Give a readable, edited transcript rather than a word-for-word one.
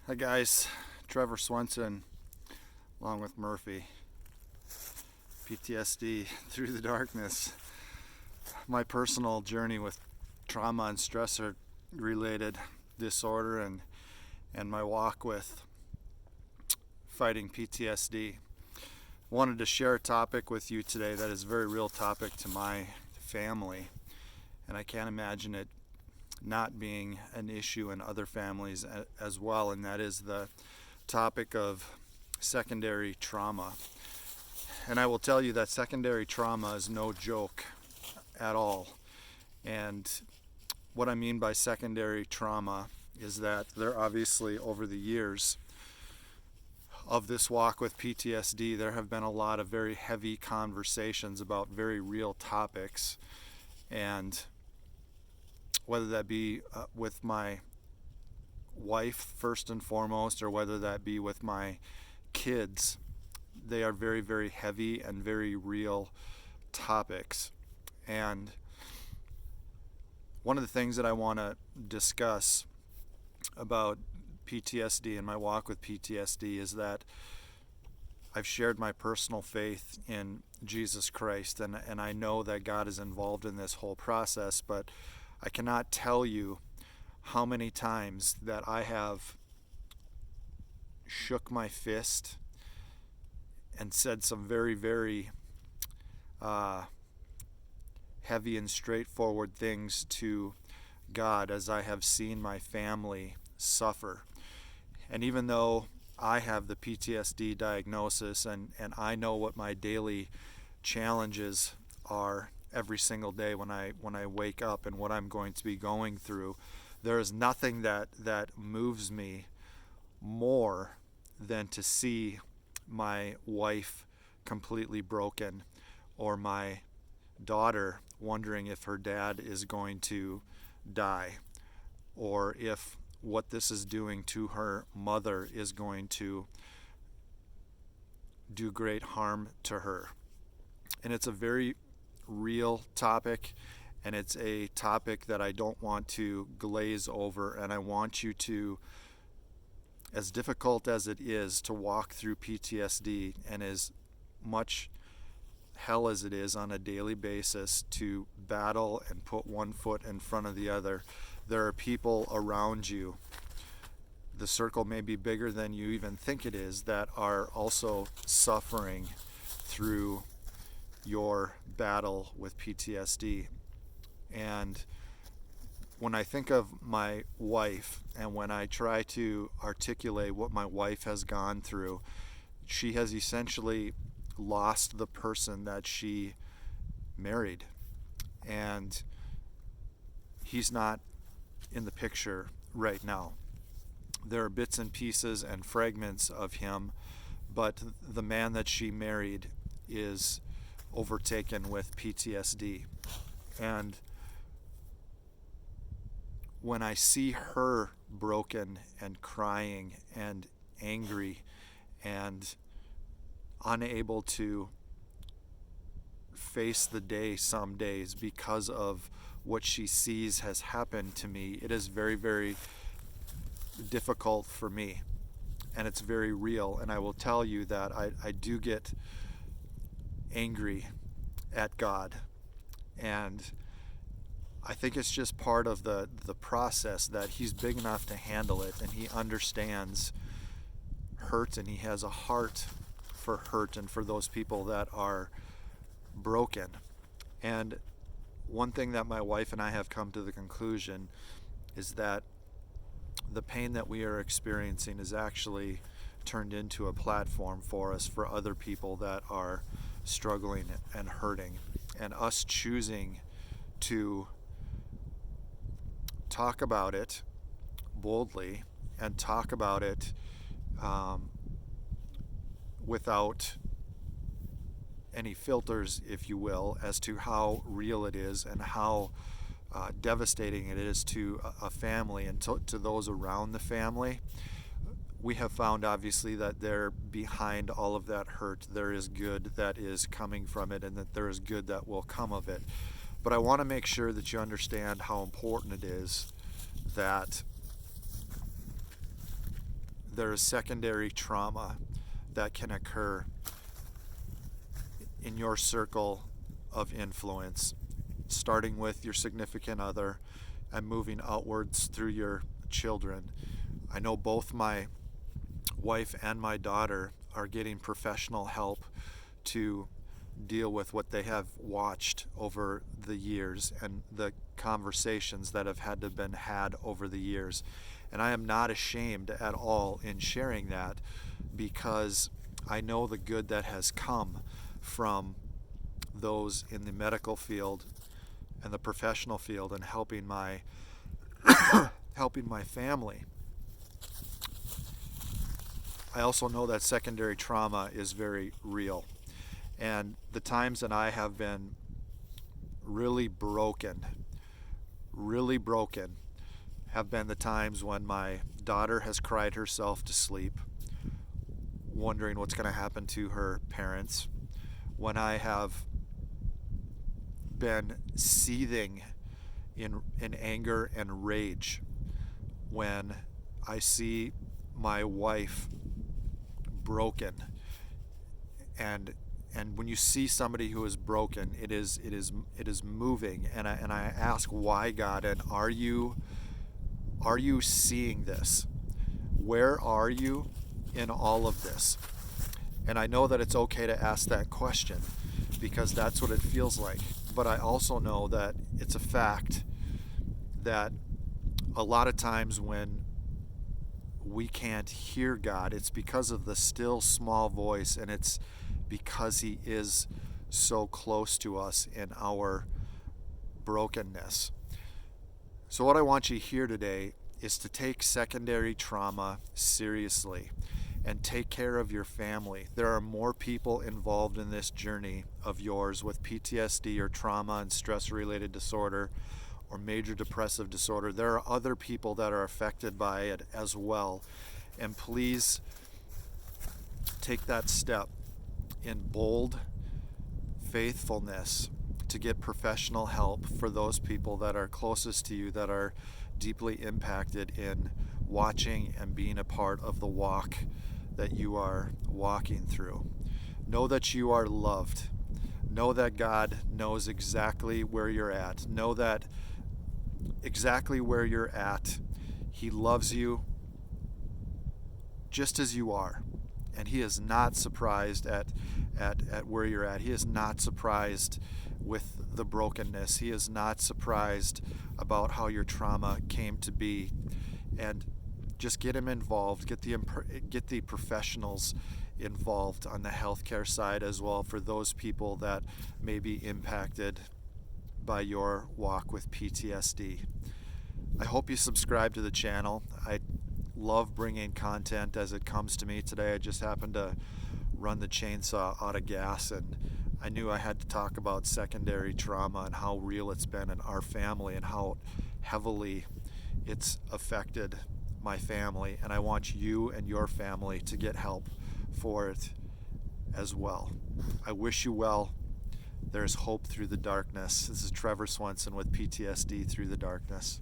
Hi guys, Trevor Swenson along with Murphy. PTSD through the darkness. My personal journey with trauma and stressor-related disorder and my walk with fighting PTSD. Wanted to share a topic with you today that is a very real topic to my family, and I can't imagine it not being an issue in other families as well, and that is the topic of secondary trauma. And I will tell you that secondary trauma is no joke at all. And what I mean by secondary trauma is that there obviously over the years of this walk with PTSD, there have been a lot of very heavy conversations about very real topics, and whether that be with my wife first and foremost, or whether that be with my kids, they are very, very heavy and very real topics. And one of the things that I want to discuss about PTSD and my walk with PTSD is that I've shared my personal faith in Jesus Christ, and I know that God is involved in this whole process, but I cannot tell you how many times that I have shook my fist and said some very, very heavy and straightforward things to God as I have seen my family suffer. And even though I have the PTSD diagnosis and I know what my daily challenges are every single day when I wake up and what I'm going to be going through, there is nothing that moves me more than to see my wife completely broken, or my daughter wondering if her dad is going to die, or if what this is doing to her mother is going to do great harm to her. And it's a very real topic, and it's a topic that I don't want to glaze over, and I want you to, as difficult as it is to walk through PTSD and as much hell as it is on a daily basis to battle and put one foot in front of the other, there are people around you, the circle may be bigger than you even think it is, that are also suffering through your battle with PTSD. And when I think of my wife and when I try to articulate what my wife has gone through, she has essentially lost the person that she married, and he's not in the picture right now. There are bits and pieces and fragments of him, but the man that she married is overtaken with PTSD. And when I see her broken and crying and angry and unable to face the day some days because of what she sees has happened to me, it is very, very difficult for me, and it's very real. And I will tell you that I do get angry at God, and I think it's just part of the process that he's big enough to handle it, and he understands hurt, and he has a heart for hurt and for those people that are broken. And one thing that my wife and I have come to the conclusion is that the pain that we are experiencing is actually turned into a platform for us, for other people that are struggling and hurting, and us choosing to talk about it boldly and talk about it without any filters, if you will, as to how real it is and how devastating it is to a family and to those around the family. We have found, obviously, that there behind all of that hurt, there is good that is coming from it, and that there is good that will come of it. But I want to make sure that you understand how important it is that there is secondary trauma that can occur in your circle of influence, starting with your significant other and moving outwards through your children. I know both my wife and my daughter are getting professional help to deal with what they have watched over the years and the conversations that have had to been had over the years. And I am not ashamed at all in sharing that, because I know the good that has come from those in the medical field and the professional field and helping my helping my family. I also know that secondary trauma is very real. And the times that I have been really broken, have been the times when my daughter has cried herself to sleep, wondering what's going to happen to her parents, when I have been seething in anger and rage, when I see my wife broken. And when you see somebody who is broken, it is moving. And I ask, why, God? And are you seeing this? Where are you in all of this? And I know that it's okay to ask that question, because that's what it feels like. But I also know that it's a fact that a lot of times when we can't hear God, it's because of the still small voice, and it's because He is so close to us in our brokenness. So what I want you to hear today is to take secondary trauma seriously and take care of your family. There are more people involved in this journey of yours with PTSD or trauma and stressor-related disorder or major depressive disorder. There are other people that are affected by it as well. And please take that step in bold faithfulness to get professional help for those people that are closest to you, that are deeply impacted in watching and being a part of the walk that you are walking through. Know that you are loved. Know that God knows exactly where you're at. Know that exactly where you're at, He loves you just as you are. And He is not surprised at where you're at. He is not surprised with the brokenness. He is not surprised about how your trauma came to be. And just get Him involved. Get the professionals involved on the healthcare side as well, for those people that may be impacted by your walk with PTSD. I hope you subscribe to the channel. I love bringing content as it comes to me. Today I just happened to run the chainsaw out of gas, and I knew I had to talk about secondary trauma and how real it's been in our family and how heavily it's affected my family, and I want you and your family to get help for it as well. I wish you well. There's hope through the darkness. This is Trevor Swenson with PTSD Through the Darkness.